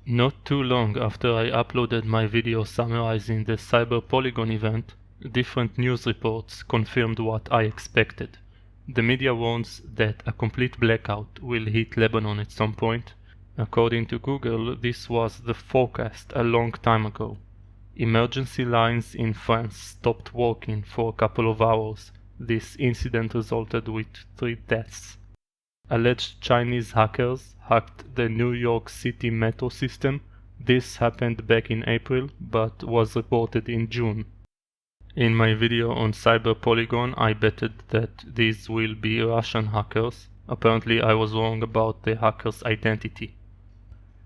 Not too long after I uploaded my video summarizing the Polygon event, different news reports confirmed what I expected. The media warns that a complete blackout will hit Lebanon at some point. According to Google, this was the forecast a long time ago. Emergency lines in France stopped working for a couple of hours. This incident resulted with 3 deaths. Alleged Chinese hackers hacked the New York City metro system. This happened back in April, but was reported in June. In my video on Polygon, I betted that these will be Russian hackers. Apparently I was wrong about the hacker's identity.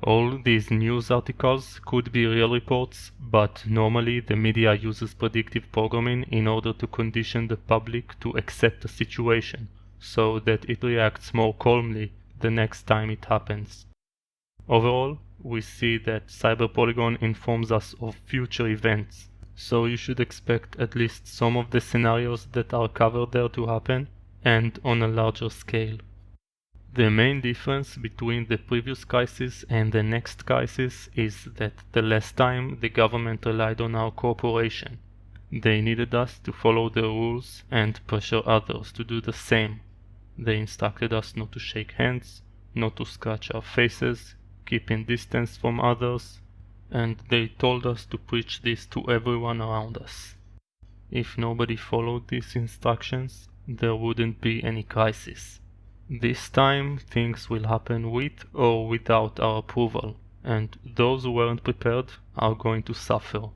All these news articles could be real reports, but normally the media uses predictive programming in order to condition the public to accept the situation, so that it reacts more calmly the next time it happens. Overall, we see that Polygon informs us of future events, so you should expect at least some of the scenarios that are covered there to happen, and on a larger scale. The main difference between the previous crisis and the next crisis is that the last time the government relied on our cooperation. They needed us to follow the rules and pressure others to do the same. They instructed us not to shake hands, not to scratch our faces, keeping distance from others, and they told us to preach this to everyone around us. If nobody followed these instructions, there wouldn't be any crisis. This time things will happen with or without our approval, and those who weren't prepared are going to suffer.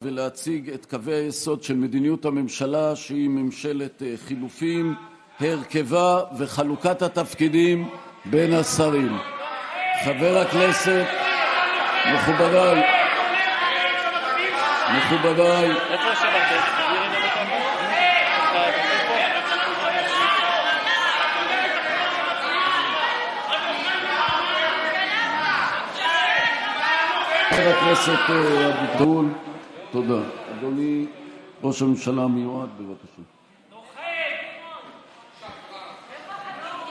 ולהציג את קווי היסוד של מדיניות הממשלה, שהיא ממשלת חילופים, הרכבה וחלוקת התפקידים בין השרים. חבר הכנסת, מכובדיי, חבר הכנסת אביטול, תודה. אדוני ראש הממשלה המיועד, בבקשה.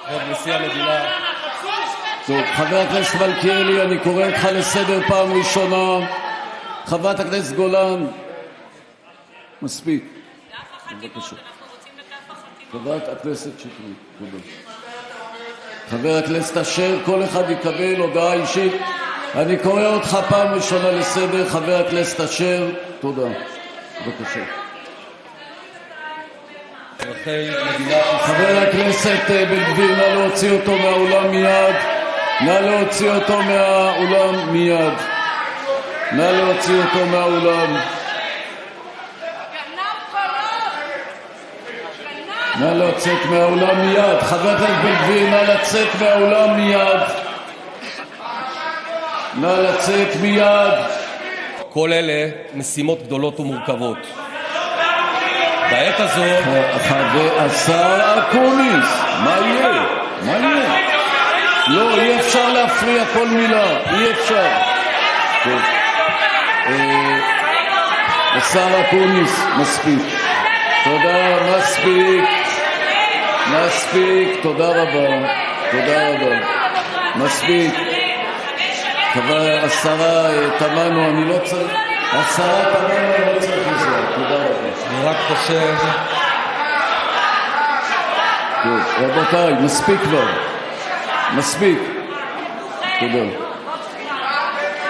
כבוד נשיא המדינה. טוב, חבר הכנסת מלכיאלי, אני קורא אותך לסדר פעם ראשונה. חברת הכנסת גולן, מספיק. בבקשה. חברת הכנסת שטרית, תודה. חבר הכנסת אשר, כל אחד יקבל הודעה אישית. אני קורא אותך פעם ראשונה לסדר, חבר הכנסת אשר, תודה. בבקשה. חבר הכנסת בן גביר, נא להוציא אותו מהאולם מיד. נא להוציא אותו מהאולם מיד. נא להוציא אותו מהאולם. נא לצאת מהאולם מיד. חבר הכנסת בן גביר, נא לצאת מהאולם מיד. נא לצאת מיד. כל אלה משימות גדולות ומורכבות. בעת הזו... השר אקוניס, מה יהיה? מה יהיה? לא, אי אפשר להפריע כל מילה, אי אפשר. טוב. השר אקוניס, מספיק. תודה, מספיק. מספיק, תודה רבה. תודה רבה. מספיק. השרה תמנו, אני לא צריך... השרה תמנו, אני לא צריך לזה. תודה רבה. אני רק חושב... טוב, רבותיי, מספיק כבר. מספיק. תודה.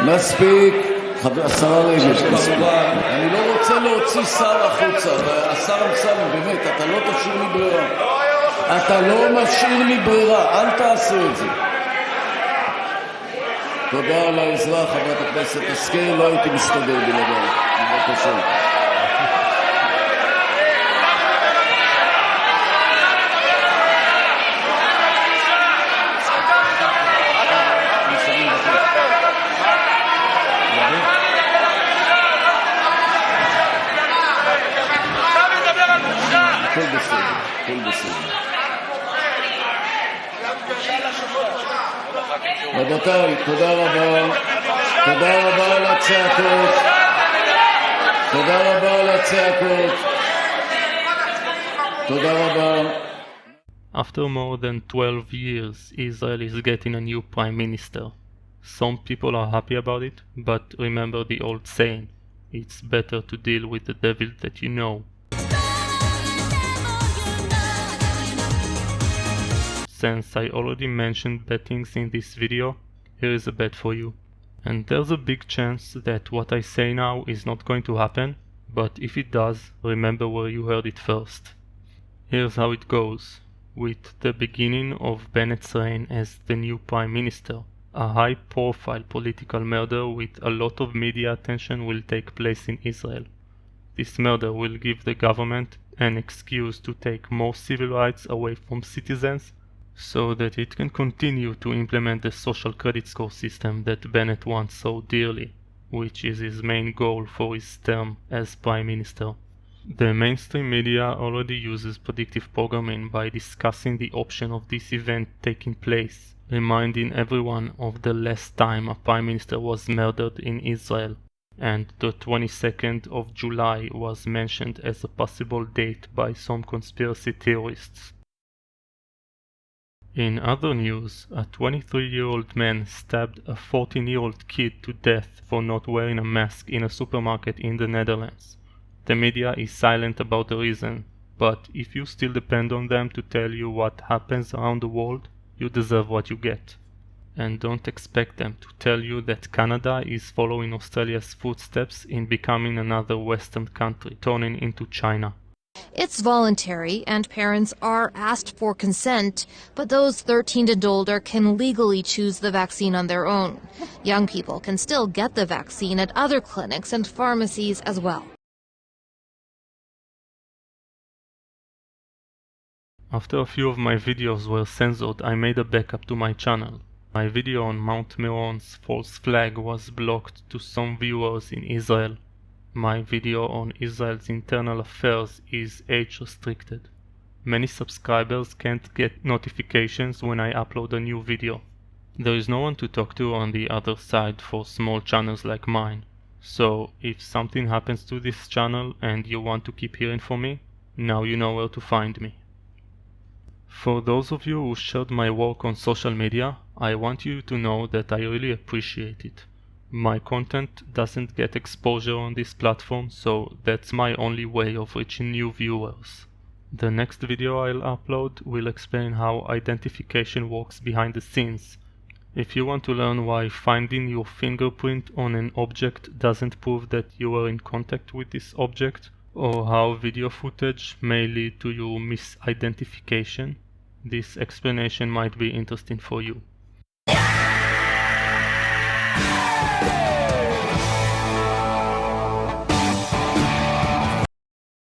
מספיק. השרה רגב, מספיק. אני לא רוצה להוציא שר החוצה. השר אמסלם, באמת, אתה לא תשאיר לי ברירה. אתה לא משאיר לי ברירה, אל תעשה את זה. תודה על העזרה, חברת הכנסת השכל, לא הייתי מסתדר בלעדיי. בבקשה. הכל בסדר. הכל בסדר. רבותיי, תודה רבה. תודה רבה על הצעקות. תודה רבה על הצעקות. תודה רבה. After more than 12 years, Israel is getting a new prime minister. Some people are happy about it, but remember the old saying, it's better to deal with the devil that you know. Since I already mentioned bad things in this video, here is a bet for you. And there's a big chance that what I say now is not going to happen, but if it does, remember where you heard it first. Here's how it goes. With the beginning of Bennett's reign as the new prime minister, a high-profile political murder with a lot of media attention will take place in Israel. This murder will give the government an excuse to take more civil rights away from citizens so that it can continue to implement the social credit score system that Bennett wants so dearly, which is his main goal for his term as prime minister. The mainstream media already uses predictive programming by discussing the option of this event taking place, reminding everyone of the last time a prime minister was murdered in Israel, and the 22nd of July was mentioned as a possible date by some conspiracy theorists. In other news, a 23-year-old man stabbed a 14-year-old kid to death for not wearing a mask in a supermarket in the Netherlands. The media is silent about the reason, but if you still depend on them to tell you what happens around the world, you deserve what you get. And don't expect them to tell you that Canada is following Australia's footsteps in becoming another Western country, turning into China. It's voluntary, and parents are asked for consent, but those 13 and older can legally choose the vaccine on their own. Young people can still get the vaccine at other clinics and pharmacies as well. After a few of my videos were censored, I made a backup to my channel. My video on Mount Meron's false flag was blocked to some viewers in Israel. My video on Israel's internal affairs is age restricted. Many subscribers can't get notifications when I upload a new video. There is no one to talk to on the other side for small channels like mine. So if something happens to this channel and you want to keep hearing from me, now you know where to find me. For those of you who shared my work on social media, I want you to know that I really appreciate it. My content doesn't get exposure on this platform, so that's my only way of reaching new viewers. The next video I'll upload will explain how identification works behind the scenes. If you want to learn why finding your fingerprint on an object doesn't prove that you were in contact with this object, or how video footage may lead to your misidentification, this explanation might be interesting for you.